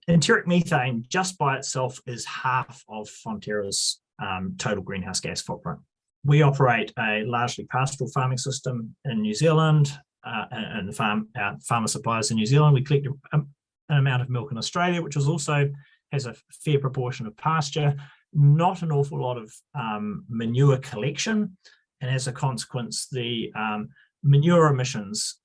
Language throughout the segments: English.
enteric methane just by itself is half of Fonterra's total greenhouse gas footprint. We operate a largely pastoral farming system in New Zealand, and our farmer suppliers in New Zealand. We collect an amount of milk in Australia, which also has a fair proportion of pasture, not an awful lot of manure collection, and as a consequence, the manure emissions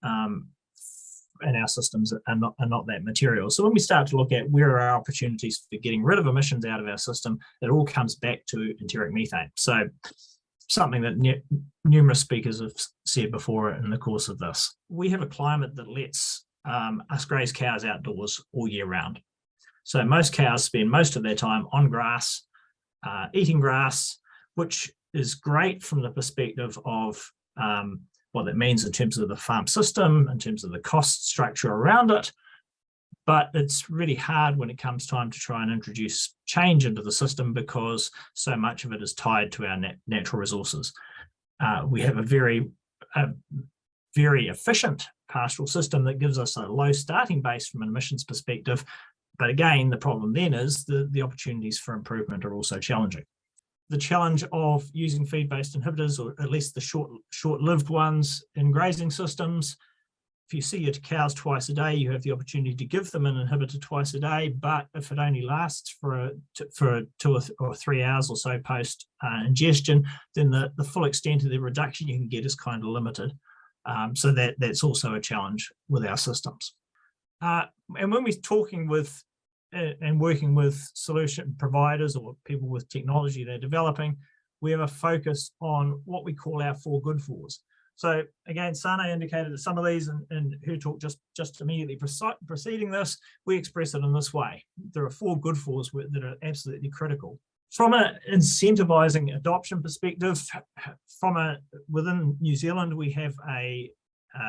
in our systems are not that material. So when we start to look at where are our opportunities for getting rid of emissions out of our system, it all comes back to enteric methane. So something that numerous speakers have said before in the course of this. We have a climate that lets us graze cows outdoors all year round. So most cows spend most of their time on grass, eating grass, which is great from the perspective of what that means in terms of the farm system, in terms of the cost structure around it. But it's really hard when it comes time to try and introduce change into the system because so much of it is tied to our natural resources. We have a very efficient pastoral system that gives us a low starting base from an emissions perspective. But again, the problem then is the opportunities for improvement are also challenging. The challenge of using feed-based inhibitors, or at least the short-lived ones in grazing systems. If you see your cows twice a day, you have the opportunity to give them an inhibitor twice a day, but if it only lasts for 2 or 3 hours or so post ingestion, then the full extent of the reduction you can get is kind of limited. So that's also a challenge with our systems. And when we're talking with and working with solution providers or people with technology they're developing, we have a focus on what we call our 4 good fors. So again, Sana indicated that some of these, and her talk just immediately preceding this, we express it in this way. There are 4 good fors that are absolutely critical. From an incentivizing adoption perspective, within New Zealand, we have a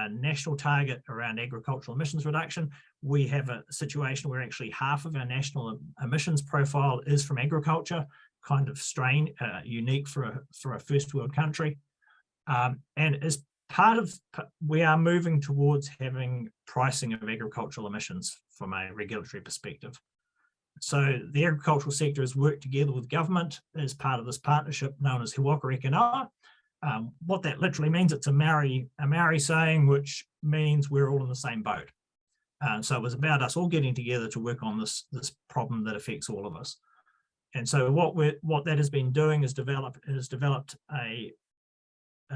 national target around agricultural emissions reduction. We have a situation where actually half of our national emissions profile is from agriculture, kind of unique for a first world country. And as part of, we are moving towards having pricing of agricultural emissions from a regulatory perspective. So the agricultural sector has worked together with government as part of this partnership known as He Waka Reka Noa. What that literally means, it's a Maori saying, which means we're all in the same boat. So it was about us all getting together to work on this problem that affects all of us. And so what that has been doing is developed an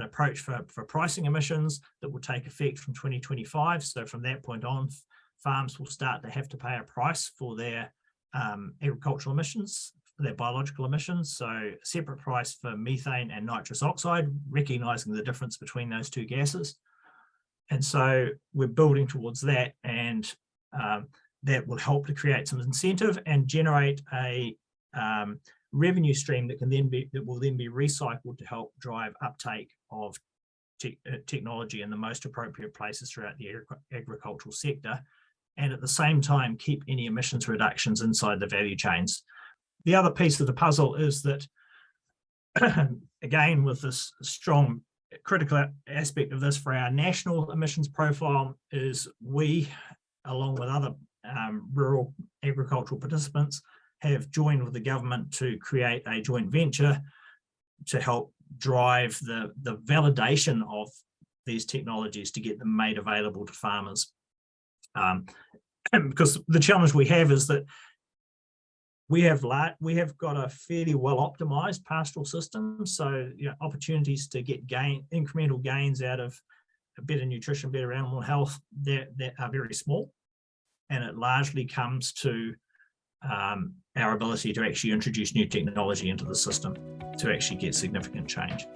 approach for pricing emissions that will take effect from 2025. So from that point on, farms will start to have to pay a price for their agricultural emissions, their biological emissions, so a separate price for methane and nitrous oxide, recognizing the difference between those 2 gases. And so we're building towards that, and that will help to create some incentive and generate a revenue stream that will then be recycled to help drive uptake of technology in the most appropriate places throughout the agricultural sector, and at the same time keep any emissions reductions inside the value chains. The other piece of the puzzle is that, again, with this strong critical aspect of this for our national emissions profile, is we, along with other rural agricultural participants, have joined with the government to create a joint venture to help drive the validation of these technologies to get them made available to farmers. Because the challenge we have is that we have got a fairly well optimized pastoral system, so opportunities to get incremental gains out of better nutrition, better animal health, that are very small, and it largely comes to our ability to actually introduce new technology into the system to actually get significant change.